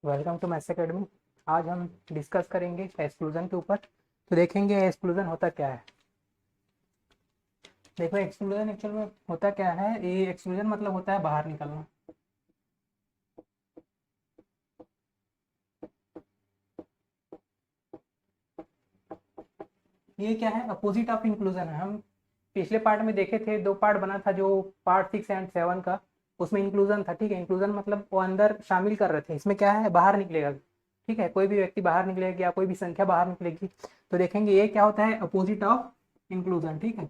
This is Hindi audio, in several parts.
Welcome to maths academy. आज हम डिस्कस करेंगे एक्सक्लूजन के ऊपर। तो देखेंगे एक्सक्लूजन होता क्या है। देखो एक्सक्लूजन एक्चुअल में होता क्या है। ये एक्सक्लूजन मतलब होता है बाहर निकलना। ये क्या है, अपोजिट ऑफ इंक्लूजन है। हम पिछले पार्ट में देखे थे, दो पार्ट बना था, जो पार्ट 6 एंड 7 का। उसमें इंक्लूजन था, ठीक है। इंक्लूजन मतलब वो अंदर शामिल कर रहे थे, इसमें क्या है, बाहर निकलेगा, ठीक है। कोई भी व्यक्ति बाहर निकलेगा या कोई भी संख्या बाहर निकलेगी। तो देखेंगे ये क्या होता है, अपोजिट ऑफ इंक्लूजन, ठीक है।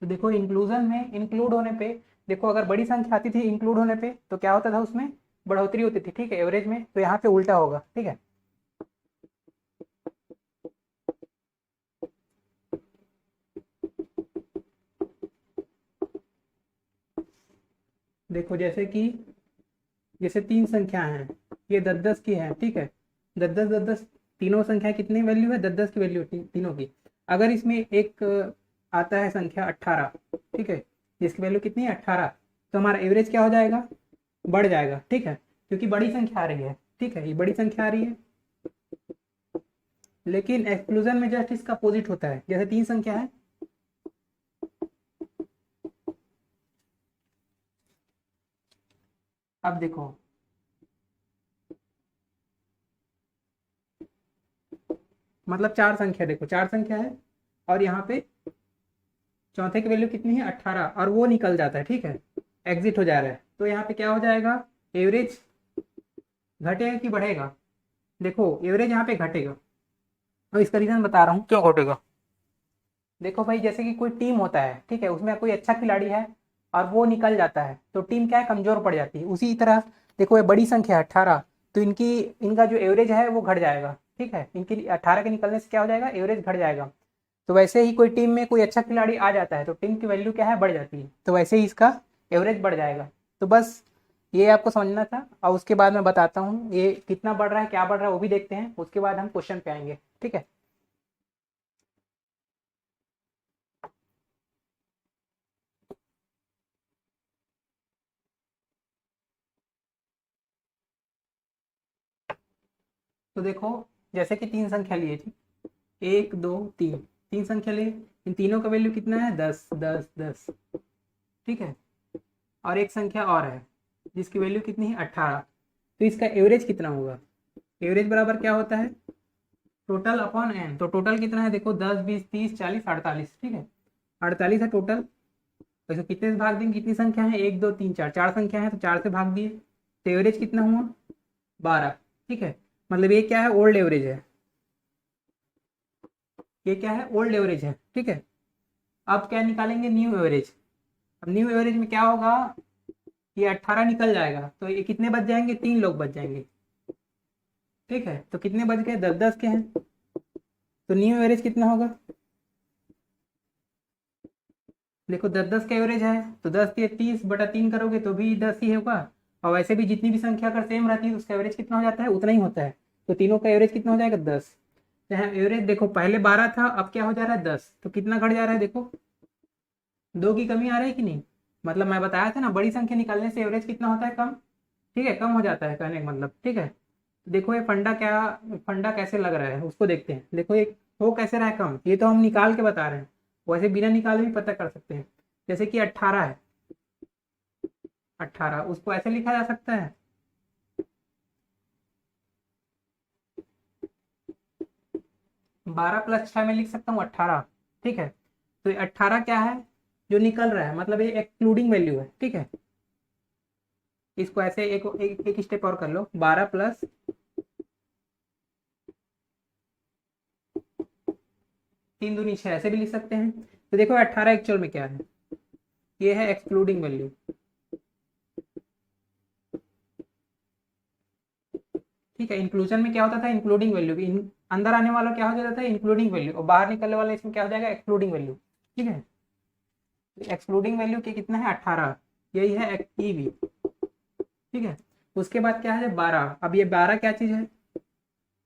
तो देखो इंक्लूजन में इंक्लूड होने पे, देखो अगर बड़ी संख्या आती थी इंक्लूड होने पे तो क्या होता था, उसमें बढ़ोतरी होती थी, ठीक है, एवरेज में। तो यहाँ पे उल्टा होगा, ठीक है। देखो जैसे तीन संख्या हैं, ये 10-10 की है, ठीक है। 10-10 10-10, तीनों संख्या कितनी वैल्यू है, 10-10 की वैल्यू तीनों की। अगर इसमें एक आता है संख्या 18, ठीक है, जिसकी वैल्यू कितनी है, 18, तो हमारा एवरेज क्या हो जाएगा, बढ़ जाएगा, ठीक है, क्योंकि बड़ी संख्या आ रही है, ठीक है, ये बड़ी संख्या आ रही है। लेकिन एक्सक्लूजन में जस्ट इसका अपोजिट होता है। जैसे तीन संख्या है, अब देखो, मतलब चार संख्या, देखो चार संख्या है, और यहाँ पे चौथे की वैल्यू कितनी है, 18, और वो निकल जाता है, ठीक है, एग्जिट हो जा रहा है। तो यहाँ पे क्या हो जाएगा, एवरेज घटेगा कि बढ़ेगा। देखो एवरेज यहाँ पे घटेगा, और इसका रीजन बता रहा हूँ क्यों घटेगा। देखो भाई, जैसे कि कोई टीम होता है, ठीक है, उसमें कोई अच्छा खिलाड़ी है और वो निकल जाता है, तो टीम क्या है, कमजोर पड़ जाती है। उसी तरह देखो, ये बड़ी संख्या है 18, तो इनका जो एवरेज है वो घट जाएगा, ठीक है। इनकी 18 के निकलने से क्या हो जाएगा, एवरेज घट जाएगा। तो वैसे ही कोई टीम में कोई अच्छा खिलाड़ी आ जाता है तो टीम की वैल्यू क्या है, बढ़ जाती है। तो वैसे ही इसका एवरेज बढ़ जाएगा। तो बस ये आपको समझना था, और उसके बाद मैं बताता हूँ ये कितना बढ़ रहा है, क्या बढ़ रहा है, वो भी देखते हैं। उसके बाद हम क्वेश्चन पे आएंगे, ठीक है। तो देखो, जैसे कि तीन संख्या लिए थी, 1 2 3, तीन संख्या लिए, इन तीनों का वैल्यू कितना है, 10 10 10, ठीक है। और एक संख्या और है जिसकी वैल्यू कितनी है, 18। तो इसका एवरेज कितना होगा, एवरेज बराबर क्या होता है, टोटल अपॉन एन। तो टोटल कितना है, देखो 10 20 30 40 48, ठीक है, 48 है टोटल। तो इसको कितने से भाग देंगे, कितनी संख्या है, 1 2 3 4, चार संख्या है, तो चार से भाग दिए। तो एवरेज कितना हुआ, 12, ठीक है। मतलब ये क्या है, ओल्ड एवरेज है, ये क्या है, ओल्ड एवरेज है, ठीक है। अब क्या निकालेंगे, न्यू एवरेज। अब न्यू एवरेज में क्या होगा, ये 18 निकल जाएगा, तो ये कितने बच जाएंगे, तीन लोग बच जाएंगे, ठीक है। तो कितने बच गए, 10 10 के हैं। तो न्यू एवरेज कितना होगा, देखो 10 10 का एवरेज है, तो 10 30 बटा 3 करोगे तो भी 10 ही होगा। और वैसे भी जितनी भी संख्या अगर सेम रहती है तो उसका एवरेज कितना हो जाता है, उतना ही होता है। तो तीनों का एवरेज कितना हो जाएगा, 10। तो यहाँ एवरेज देखो, पहले 12 था, अब क्या हो जा रहा है, 10। तो कितना घट जा रहा है, देखो दो की कमी आ रही है कि नहीं। मतलब मैं बताया था ना, बड़ी संख्या निकालने से एवरेज कितना होता है, कम, ठीक है, कम हो जाता है, कहने का मतलब, ठीक है। देखो ये फंडा कैसे लग रहा है उसको देखते हैं। देखो ये हो कैसे रहा है कम, ये तो हम निकाल के बता रहे हैं, वैसे बिना निकाले भी पता कर सकते हैं। जैसे कि 18 है, 18 उसको ऐसे लिखा जा सकता है, 12 + 6 में लिख सकता हूँ 18, ठीक है। तो ये 18 क्या है, जो निकल रहा है, मतलब ये एक्सक्लूडिंग वैल्यू है, ठीक है। इसको ऐसे एक स्टेप और कर लो, 12 + 3 × 2 = 6, ऐसे भी लिख सकते हैं। तो देखो 18 एक्चुअल में क्या है, ये है एक्सक्लूडिंग वैल्यू, ठीक है। इंक्लूजन में क्या होता था, इंक्लूडिंग वैल्यू, अंदर आने वाला क्या हो जाता था, इंक्लूडिंग वैल्यू, और बाहर निकलने वाला इसमें क्या हो जाएगा, एक्सक्लूडिंग वैल्यू, ठीक है। एक्सक्लूडिंग वैल्यू के कितना है, 18, यही है ईवी, ठीक है। उसके बाद क्या है, 12। अब ये 12 क्या चीज है,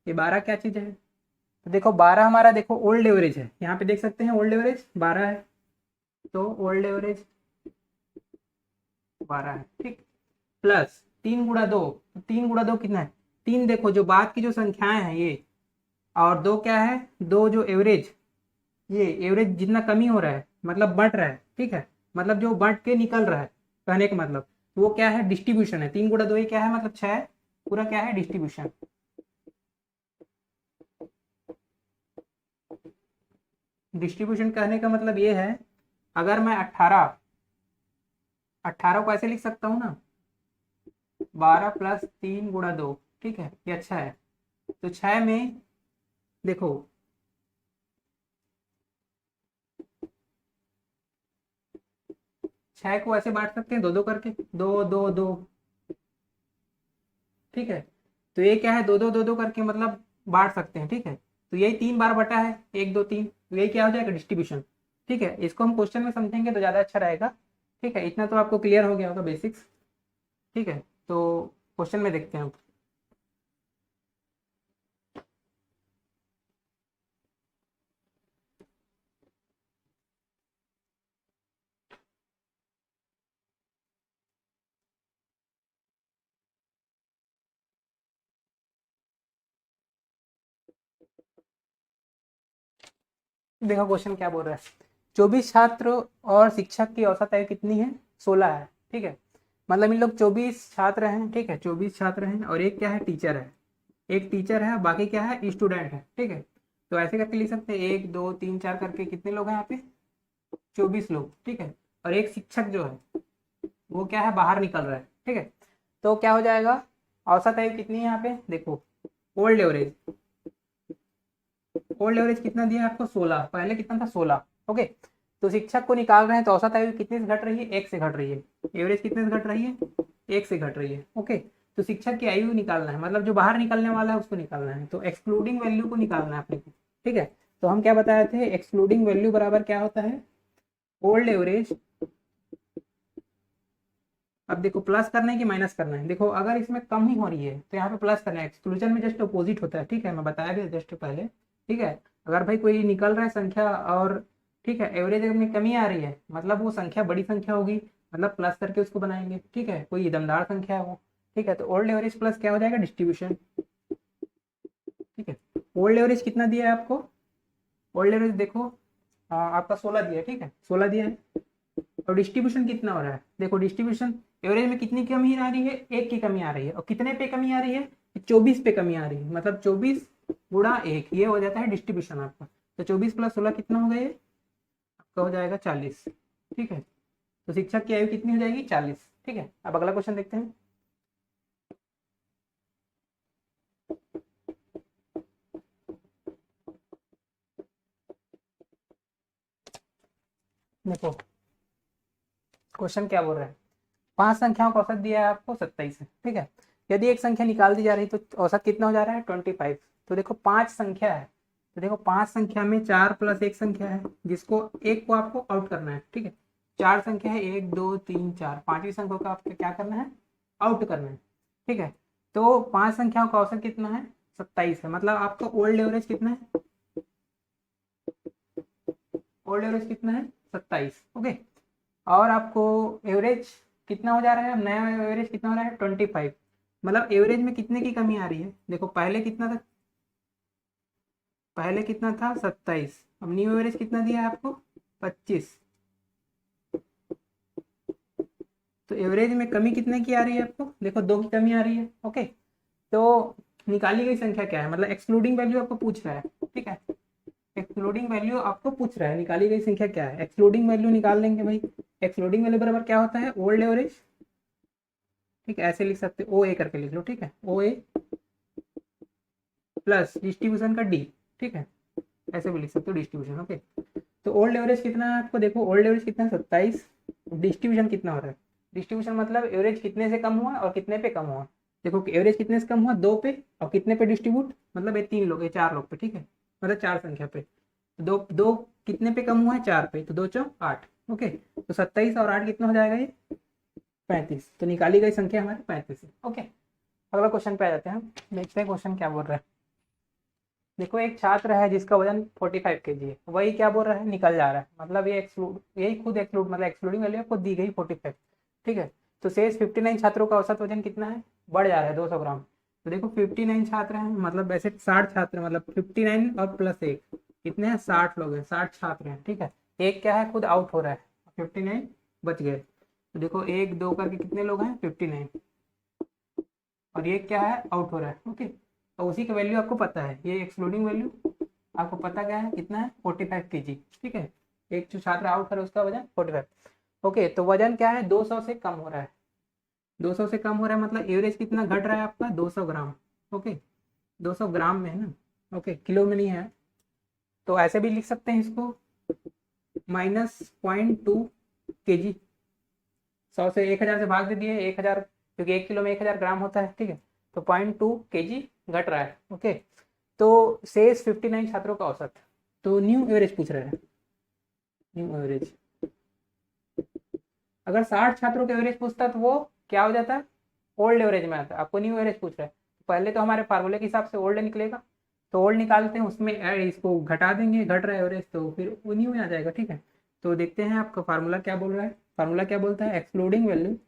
ये 12 क्या चीज है। तो देखो 12 हमारा, देखो ओल्ड एवरेज है, यहाँ पे देख सकते हैं ओल्ड एवरेज 12 है, तो ओल्ड एवरेज 12 है, ठीक। प्लस 3 गुणा 2, तो 3 गुणा 2 कितना है? 3, देखो जो बाद की जो संख्याएं हैं ये, और 2 क्या है? 2 जो एवरेज, ये एवरेज जितना कमी हो रहा है मतलब बढ़ रहा है, ठीक है, मतलब जो बढ़ के निकल रहा है, कहने का मतलब वो क्या है? डिस्ट्रीब्यूशन है। 3 गुणा 2 ये क्या है? मतलब 6 है, पूरा क्या है? डिस्ट्रीब्यूशन। डिस्ट्रीब्यूशन कहने का मतलब ये है, अगर मैं 18, 18 को ऐसे लिख सकता हूँ ना, 12 + 3 गुणा 2, ठीक है, ये अच्छा है। तो 6 में देखो, 6 को ऐसे बांट सकते हैं दो दो करके, 2 2 2, ठीक है। तो ये क्या है? 2 2 2 2 करके मतलब बांट सकते हैं, ठीक है। तो यही 3 बार बटा है, 1 2 3, तो यही क्या हो जाएगा? डिस्ट्रीब्यूशन। ठीक है, इसको हम क्वेश्चन में समझेंगे तो ज़्यादा अच्छा रहेगा। ठीक है, इतना तो आपको क्लियर हो गया होगा बेसिक्स। ठीक है, तो क्वेश्चन में देखते हैं हम। देखो क्वेश्चन क्या बोल रहा है। 24 छात्र और शिक्षक की औसत आयु कितनी है? 16 है, ठीक है। मतलब इन लोग 24 छात्र हैं, ठीक है, 24 छात्र हैं, और एक क्या है? टीचर है। एक टीचर है, बाकी क्या है? स्टूडेंट है, ठीक है। तो ऐसे करके लिख सकते हैं, 1 2 3 4 करके कितने लोग हैं यहाँ पे? 24 लोग, ठीक है। और एक शिक्षक जो है वो क्या है? बाहर निकल रहा है, ठीक है। तो क्या हो जाएगा? औसत आयु कितनी है यहाँ पे? देखो, ओल्ड एवरेज, ओल्ड एवरेज कितना दिया है आपको? 16, पहले कितना था? 16, ओके। तो शिक्षक को निकाल रहे हैं, तो औसत आयु कितने से घट रही है? 1 से घट रही है। एवरेज कितने से घट रही है? 1 से घट रही है, ओके। तो शिक्षक की आयु निकालना है, मतलब जो बाहर निकलने वाला है उसको निकालना है, तो एक्सक्लूडिंग वैल्यू को निकालना है अपने को, ठीक है। तो हम क्या बताए थे? एक्सक्लूडिंग वैल्यू बराबर क्या होता है? Old average. अब देखो, प्लस करना है कि माइनस करना है? देखो, अगर इसमें कम ही हो रही है तो यहाँ पे प्लस करना है। एक्सक्लूजन में जस्ट अपोजिट होता है, ठीक है, मैं बताया भी जस्ट पहले, ठीक है। अगर भाई कोई निकल रहा है संख्या और, ठीक है, एवरेज में कमी आ रही है, मतलब वो संख्या बड़ी संख्या होगी, मतलब प्लस करके उसको बनाएंगे, ठीक है। कोई दमदार संख्या है वो, ठीक है। तो ओल्ड एवरेज प्लस क्या हो जाएगा? डिस्ट्रीब्यूशन, ठीक है। ओल्ड एवरेज कितना दिया है आपको? ओल्ड एवरेज देखो, आपका 16 दिया है, ठीक है, 16 दिया है। और डिस्ट्रीब्यूशन कितना हो रहा है? देखो, डिस्ट्रीब्यूशन एवरेज में कितनी कमी आ रही है? 1 की कमी आ रही है। और कितने पे कमी आ रही है? 24 पे कमी आ रही है, मतलब 24 × 1, ये हो जाता है डिस्ट्रीब्यूशन आपका। तो 24 + 16 कितना हो गया? ये आपका हो जाएगा 40, ठीक है। तो शिक्षक की आयु कितनी हो जाएगी? 40, ठीक है। अब अगला क्वेश्चन देखते हैं। देखो क्वेश्चन क्या बोल रहा है। 5 संख्याओं का औसत दिया है आपको 27 है, ठीक है। यदि एक संख्या निकाल दी जा रही है तो औसत कितना हो जा रहा है? 25। तो देखो 5 संख्या है, तो देखो 5 संख्या में 4 + 1 संख्या है, जिसको एक को आपको आउट करना है, ठीक है। 4 संख्या है, 1 2 3 4, पांचवी संख्या को आपको क्या करना है? आउट करना है, ठीक है। तो 5 संख्याओं का औसत कितना है? 27 है, मतलब आपका ओल्ड एवरेज कितना है? ओल्ड एवरेज कितना है? 27, ओके। और आपको एवरेज कितना हो जा रहा है? अब नया एवरेज कितना हो रहा है? 25। मतलब एवरेज में कितने की कमी आ रही है? देखो, पहले कितना था? पहले कितना था? 27। अब न्यू एवरेज कितना दिया है आपको? 25। तो एवरेज में कमी कितने की आ रही है आपको? देखो, 2 की कमी आ रही है, ओके। तो निकाली गई संख्या क्या है? मतलब एक्सक्लूडिंग वैल्यू आपको पूछ रहा है, ठीक है। एक्सक्लूडिंग वैल्यू आपको पूछ रहा है, निकाली गई संख्या क्या है? एक्सक्लूडिंग वैल्यू निकाल लेंगे भाई। एक्सक्लूडिंग वैल्यू बराबर क्या होता है? ओल्ड एवरेज, ठीक है, ऐसे लिख सकते हो, ओ ए करके लिख लो, ठीक है, ओ ए प्लस डिस्ट्रीब्यूशन का डी, ठीक है, ऐसे भी लिख सकते हो डिस्ट्रीब्यूशन, ओके। तो ओल्ड एवरेज कितना है आपको? देखो, ओल्ड एवरेज कितना है? 27। डिस्ट्रीब्यूशन कितना हो रहा है? डिस्ट्रीब्यूशन मतलब एवरेज कितने से कम हुआ और कितने पे कम हुआ। देखो, एवरेज कितने से कम हुआ? 2 पे, और कितने पे डिस्ट्रीब्यूट, मतलब ये 3 लोग, ये 4 लोग पे, ठीक है, मतलब 4 संख्या पे। दो दो कितने पे कम हुआ है? 4 पे, तो 2 4 8, ओके। तो 27 और 8 कितना हो जाएगा? ये 35। तो निकाली गई संख्या हमारी 35 है, ओके। अगला क्वेश्चन पे आ जाते हैं हम, देखते हैं क्वेश्चन क्या बोल रहा है। देखो एक छात्र है जिसका वजन 45 kg है, वही क्या बोल रहा है, निकल जा रहा है, मतलब ये एक्सक्लूड, यही खुद एक्सक्लूड मतलब एक्सक्लूडिंग वैल्यू आपको दी गई 45। ठीक है, तो शेष 59 छात्रों का औसत वजन कितना है, बढ़ जा रहा है 200 ग्राम। तो देखो 59 छात्र हैं, मतलब वैसे 60 छात्र हैं, मतलब 59 और प्लस एक कितने हैं, 60 लोग हैं, 60 छात्र हैं। ठीक है, एक क्या है, खुद आउट हो रहा है, 59 बच गए। तो देखो एक दो करके कितने लोग हैं, 59, और ये क्या है, आउट हो रहा है। ओके, तो उसी का वैल्यू आपको पता है, ये एक्सक्लूडिंग वैल्यू आपको पता क्या है, कितना है, 45 kg। ठीक है, एक जो छात्र आउट है उसका वजन 45। ओके, तो वजन क्या है, 200 से कम हो रहा है, 200 से कम हो रहा है, मतलब एवरेज कितना घट रहा है आपका, 200 ग्राम। ओके, 200 ग्राम में है ना, ओके, किलो में नहीं है। तो ऐसे भी लिख सकते हैं इसको, -0.2 kg। 100 से 1000 से भाग दे दिए, 1000, क्योंकि 1 किलो में 1000 ग्राम होता है। ठीक है, तो 0.2 kg घट रहा है। ओके, तो शेष 59 छात्रों का औसत, तो न्यू एवरेज पूछ रहे हैं, न्यू एवरेज। अगर 60 छात्रों का एवरेज पूछता तो वो क्या हो जाता है, ओल्ड एवरेज में आता है। आपको न्यू एवरेज पूछ रहा है, पहले तो हमारे फार्मूले के हिसाब से ओल्ड निकलेगा, तो ओल्ड निकालते हैं, उसमें इसको घटा देंगे, घट रहा है एवरेज, तो फिर वो न्यू में आ जाएगा। ठीक है, तो देखते हैं आपका फार्मूला क्या बोल रहा है। फार्मूला क्या बोलता है, एक्सक्लूडिंग वैल्यू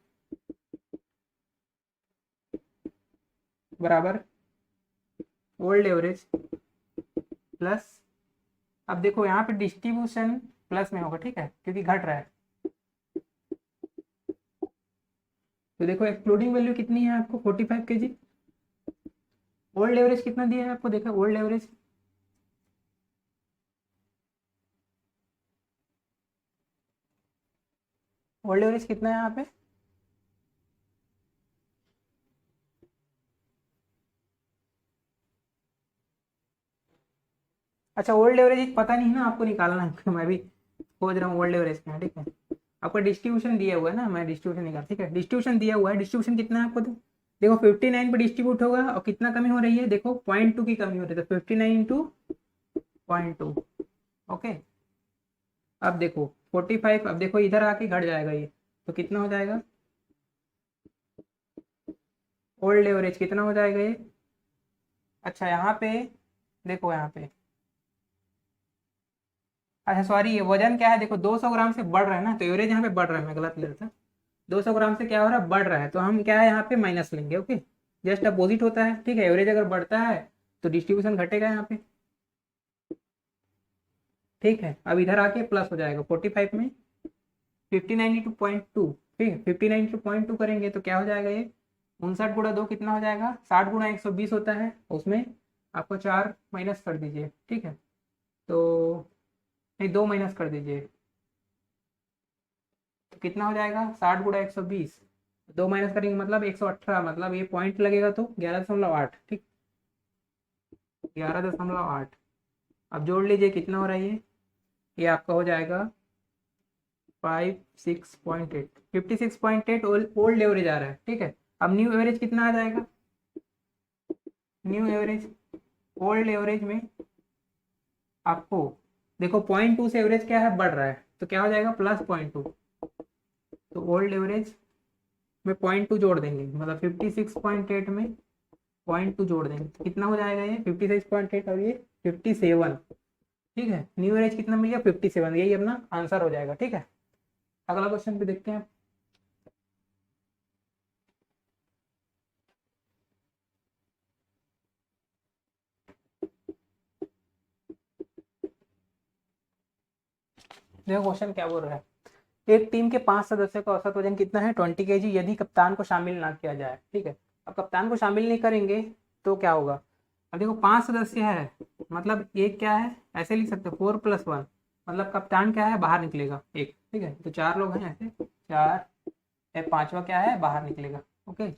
बराबर ओल्ड एवरेज प्लस, अब देखो यहाँ पे डिस्ट्रीब्यूशन प्लस में होगा। ठीक है, क्योंकि घट रहा है। तो देखो एक्सक्लूडिंग वैल्यू कितनी है आपको, 45 kg। ओल्ड एवरेज कितना दिया है आपको, देखो ओल्ड एवरेज, ओल्ड एवरेज कितना है यहाँ पे, अच्छा ओल्ड एवरेज पता नहीं ना आपको, निकालना है मैं भी खोज रहा हूँ ओल्ड एवरेज क्या। ठीक है, आपका डिस्ट्रीब्यूशन दिया हुआ है ना, मैं डिस्ट्रीब्यूशन निकाल, ठीक है, डिस्ट्रीब्यूशन दिया हुआ है, डिस्ट्रीब्यूशन कितना है आपको, देखो 59 पे डिस्ट्रीब्यूट होगा, और कितना कमी हो रही है, देखो 0.2 की कमी हो रही है, तो 59 इंटू 0.2। ओके, अब देखो 45, अब देखो इधर आके घट जाएगा ये, तो कितना हो जाएगा, ओल्ड एवरेज कितना हो जाएगा ये, अच्छा यहाँ पे देखो, यहाँ पे, अच्छा सॉरी, ये वजन क्या है, देखो 200 ग्राम से बढ़ रहा है ना, तो एवरेज यहाँ पे बढ़ रहा है, मैं गलत ले रहा था। 200 ग्राम से क्या हो रहा है, बढ़ रहा है, तो हम क्या है यहाँ पे माइनस लेंगे। ओके, जस्ट अपोजिट होता है। ठीक है, एवरेज अगर बढ़ता है तो डिस्ट्रीब्यूशन घटेगा यहाँ पे। ठीक है, अब इधर आके प्लस हो जाएगा 45 में 59 इंटू 0.2। ठीक है, 59 इंटू 0.2 करेंगे तो क्या हो जाएगा ये, 59 गुणा 2 कितना हो जाएगा, 60 गुणा 120 होता है, उसमें आपको 4 माइनस कर दीजिए। ठीक है, तो नहीं 2 माइनस कर दीजिए, तो कितना हो जाएगा, 60 गुणा 120, 2 माइनस करेंगे मतलब 118, मतलब ये पॉइंट लगेगा तो 11.8। ठीक, 11.8। अब जोड़ लीजिए कितना हो रहा है ये आपका हो जाएगा 56.8, 56.8 ओल्ड एवरेज आ रहा है। ठीक है, अब न्यू एवरेज कितना आ जाएगा, न्यू एवरेज, ओल्ड एवरेज में आपको देखो 0.2 से एवरेज क्या है, बढ़ रहा है, तो क्या हो जाएगा, +0.2। तो ओल्ड एवरेज में 0.2 जोड़ देंगे, मतलब 56.8 में 0.2 जोड़ देंगे, तो कितना हो जाएगा ये 56.8, और ये 57। ठीक है, न्यू एवरेज कितना मिल गया, 57, यही अपना आंसर हो जाएगा। ठीक है, अगला क्वेश्चन पे देखते हैं। देखो क्वेश्चन क्या बोल रहा है, एक टीम के 5 सदस्यों का औसत वजन कितना है, 20 kg, यदि कप्तान को शामिल ना किया जाए। ठीक है, अब कप्तान को शामिल नहीं करेंगे तो क्या होगा, अब देखो 5 सदस्य है, मतलब एक क्या है, ऐसे लिख सकते हो 4+1, मतलब कप्तान क्या है, बाहर निकलेगा एक। ठीक है, तो 4 लोग हैं ऐसे, 4, पांचवा क्या है, बाहर निकलेगा। ओके,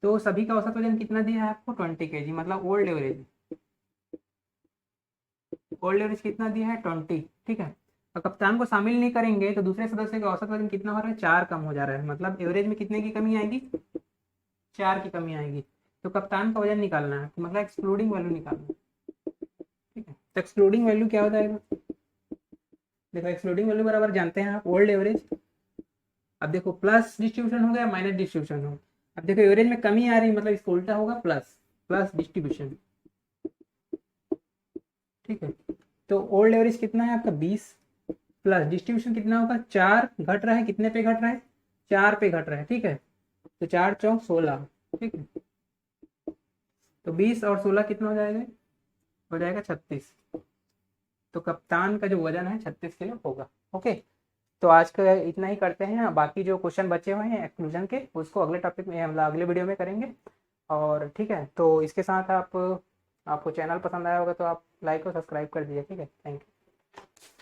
तो सभी का औसत वजन कितना दिया है आपको, 20 kg, मतलब ओल्ड एवरेज, ओल्ड एवरेज कितना दिया है, 20। ठीक है, और कप्तान को शामिल नहीं करेंगे तो दूसरे सदस्य का औसत वजन कितना हो रहा है, 4 कम हो जा रहा है, मतलब एवरेज में कितने की कमी आएगी, 4 की कमी आएगी। तो कप्तान का वजन निकालना है, तो मतलब एक्सक्लूडिंग वैल्यू निकालना है। ठीक है, तो एक्सक्लूडिंग वैल्यू क्या हो जाएगा, देखो एक्सक्लूडिंग वैल्यू बराबर जानते हैं आप, ओल्ड एवरेज, अब देखो प्लस डिस्ट्रीब्यूशन हो गया माइनस डिस्ट्रीब्यूशन हो, अब देखो एवरेज में कमी आ रही है, मतलब इसको उल्टा होगा, प्लस प्लस डिस्ट्रीब्यूशन। ठीक है। तो ओल्ड एवरेज कितना है आपका 20 प्लस डिस्ट्रीब्यूशन कितना होगा 4 घट रहा है, कितने पे घट रहा है 4 पे घट रहा है, ठीक है। तो 4 चौक 16, ठीक है। तो 20 और 16 कितना हो जाएगा 36। तो कप्तान का जो वजन है 36 किलो होगा। ओके, तो आज का इतना ही करते हैं। बाकी जो क्वेश्चन बचे हुए हैं एक्सक्लूजन के उसको अगले टॉपिक में मतलब अगले वीडियो में करेंगे। और ठीक है, तो इसके साथ आपको चैनल पसंद आया होगा तो आप लाइक और सब्सक्राइब कर दीजिए, ठीक है। Thank you.